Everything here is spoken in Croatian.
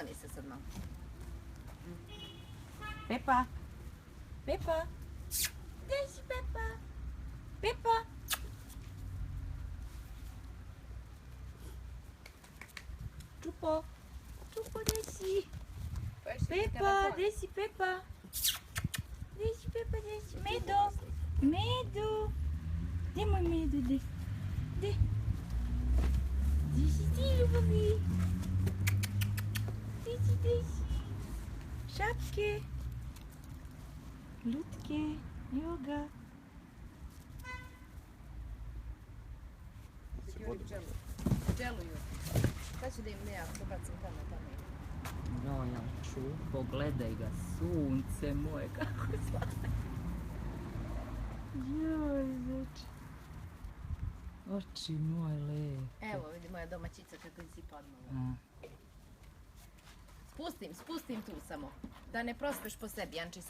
nasloni se sad malo. Pepa! Pepa! Gdje si Pepa? Pepa! Čupo! Čupo, gdje si? Pepa, gdje si Pepa? Gdje si Pepa, gdje si? Medo! Medo! Gdje moj Medo, gdje? Gdje? Gdje si ti, ljubavi? Gdje si, gdje si? Šapke! Lutke! Joga! Pčeluju. Sad ću da im ja pobacim tamo. Jojanču, pogledaj ga, sunce moje, kako slatko. Joj, zeče. Oči moje lepe. Evo, vidi moja domaćica kako si podmala. Spustim tu samo. Da ne prospeš po sebi, Janči.